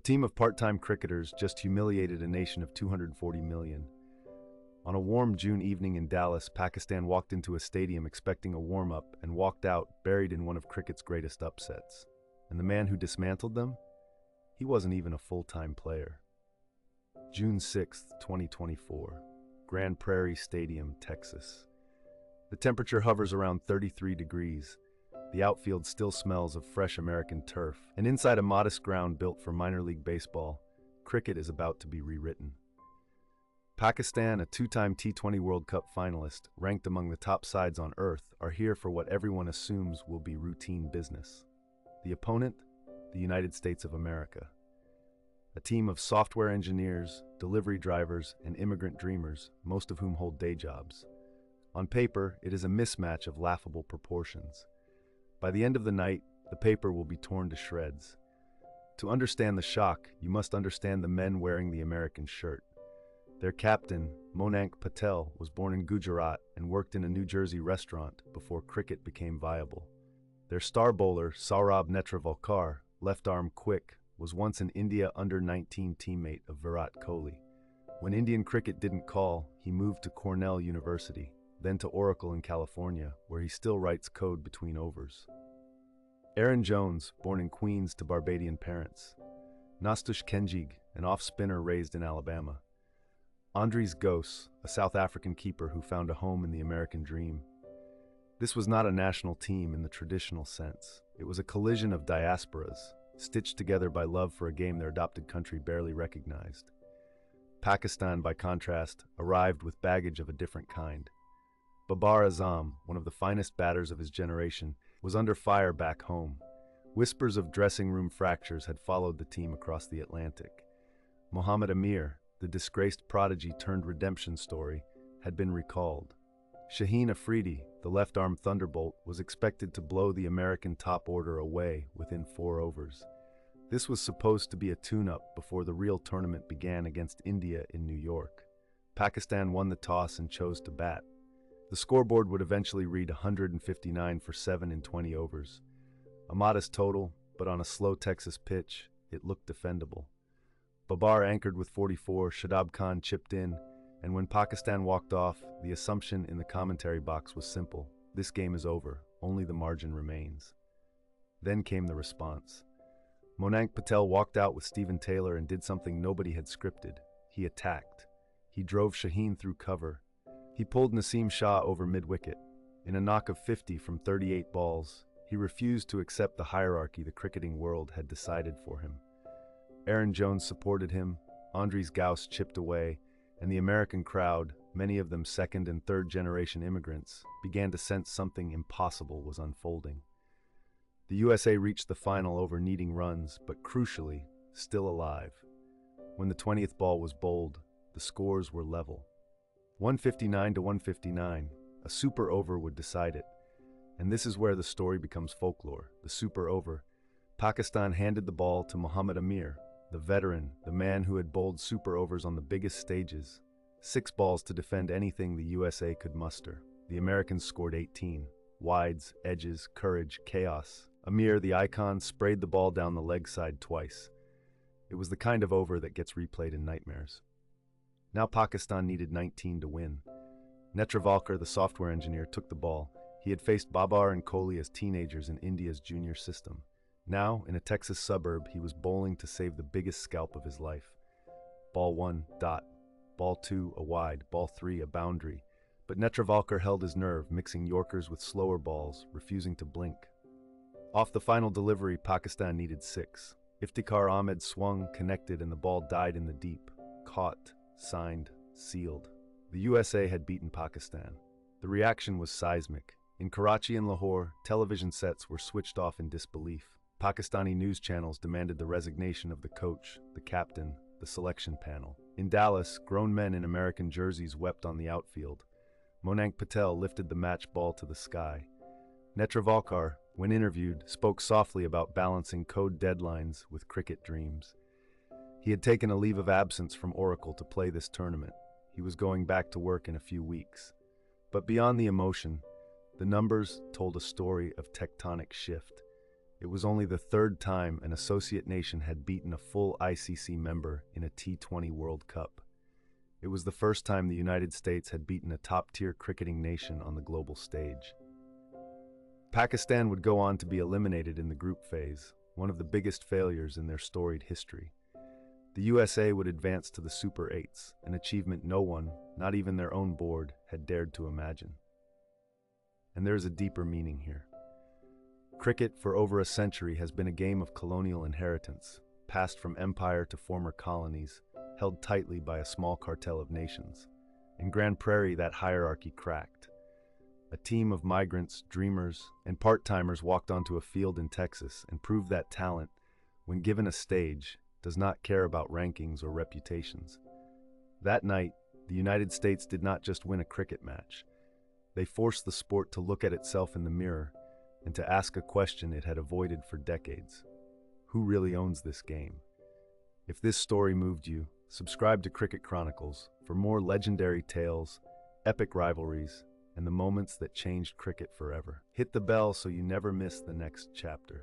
team of part-time cricketers just humiliated a nation of 240 million. On a warm June evening in Dallas, Pakistan walked into a stadium expecting a warm-up and walked out buried in one of cricket's greatest upsets. And the man who dismantled them? He wasn't even a full-time player. June 6, 2024, Grand Prairie Stadium, Texas. The temperature hovers around 33 degrees. The outfield still smells of fresh American turf, and inside a modest ground built for minor league baseball, cricket is about to be rewritten. Pakistan, a two-time T20 World Cup finalist, ranked among the top sides on earth, are here for what everyone assumes will be routine business. The opponent? The United States of America. A team of software engineers, delivery drivers, and immigrant dreamers, most of whom hold day jobs. On paper, it is a mismatch of laughable proportions. By the end of the night, the paper will be torn to shreds. To understand the shock, you must understand the men wearing the American shirt. Their captain, Monank Patel, was born in Gujarat and worked in a New Jersey restaurant before cricket became viable. Their star bowler, Saurabh Netravalkar, left-arm quick, was once an India under-19 teammate of Virat Kohli. When Indian cricket didn't call, he moved to Cornell University, then to Oracle in California, where he still writes code between overs. Aaron Jones, born in Queens to Barbadian parents. Nastush Kenjig, an off-spinner raised in Alabama. Andries Gos, a South African keeper who found a home in the American dream. This was not a national team in the traditional sense. It was a collision of diasporas, stitched together by love for a game their adopted country barely recognized. Pakistan, by contrast, arrived with baggage of a different kind. Babar Azam, one of the finest batters of his generation, was under fire back home. Whispers of dressing room fractures had followed the team across the Atlantic. Mohammad Amir, the disgraced prodigy turned redemption story, had been recalled. Shaheen Afridi, the left-arm thunderbolt, was expected to blow the American top order away within 4 overs. This was supposed to be a tune-up before the real tournament began against India in New York. Pakistan won the toss and chose to bat. The scoreboard would eventually read 159 for 7 in 20 overs. A modest total, but on a slow Texas pitch, it looked defendable. Babar anchored with 44, Shadab Khan chipped in, and when Pakistan walked off, the assumption in the commentary box was simple. This game is over, only the margin remains. Then came the response. Monank Patel walked out with Stephen Taylor and did something nobody had scripted. He attacked. He drove Shaheen through cover. He pulled Naseem Shah over mid-wicket. In a knock of 50 from 38 balls, he refused to accept the hierarchy the cricketing world had decided for him. Aaron Jones supported him, Andries Gos chipped away, and the American crowd, many of them second- and third-generation immigrants, began to sense something impossible was unfolding. The USA reached the final over needing runs, but crucially, still alive. When the 20th ball was bowled, the scores were level. 159 to 159, a super over would decide it. And this is where the story becomes folklore, the super over. Pakistan handed the ball to Mohammad Amir, the veteran, the man who had bowled super overs on the biggest stages. 6 balls to defend anything the USA could muster. The Americans scored 18. Wides, edges, courage, chaos. Amir, the icon, sprayed the ball down the leg side twice. It was the kind of over that gets replayed in nightmares. Now Pakistan needed 19 to win. Netravalkar, the software engineer, took the ball. He had faced Babar and Kohli as teenagers in India's junior system. Now, in a Texas suburb, he was bowling to save the biggest scalp of his life. Ball 1, dot. Ball 2, a wide. Ball 3, a boundary. But Netravalkar held his nerve, mixing Yorkers with slower balls, refusing to blink. Off the final delivery, Pakistan needed 6. Iftikhar Ahmed swung, connected, and the ball died in the deep. Caught, signed, sealed. The USA had beaten Pakistan. The reaction was seismic. In Karachi and Lahore, television sets were switched off in disbelief. Pakistani news channels demanded the resignation of the coach, the captain, the selection panel. In Dallas, grown men in American jerseys wept on the outfield. Monank Patel lifted the match ball to the sky. Netravalkar, when interviewed, spoke softly about balancing code deadlines with cricket dreams. He had taken a leave of absence from Oracle to play this tournament. He was going back to work in a few weeks. But beyond the emotion, the numbers told a story of tectonic shift. It was only the third time an associate nation had beaten a full ICC member in a T20 World Cup. It was the first time the United States had beaten a top-tier cricketing nation on the global stage. Pakistan would go on to be eliminated in the group phase, one of the biggest failures in their storied history. The USA would advance to the Super 8s, an achievement no one, not even their own board, had dared to imagine. And there is a deeper meaning here. Cricket for over a century has been a game of colonial inheritance, passed from empire to former colonies, held tightly by a small cartel of nations. In Grand Prairie, that hierarchy cracked. A team of migrants, dreamers, and part-timers walked onto a field in Texas and proved that talent, when given a stage, does not care about rankings or reputations. That night, the United States did not just win a cricket match. They forced the sport to look at itself in the mirror and to ask a question it had avoided for decades. Who really owns this game? If this story moved you, subscribe to Cricket Chronicles for more legendary tales, epic rivalries, and the moments that changed cricket forever. Hit the bell so you never miss the next chapter.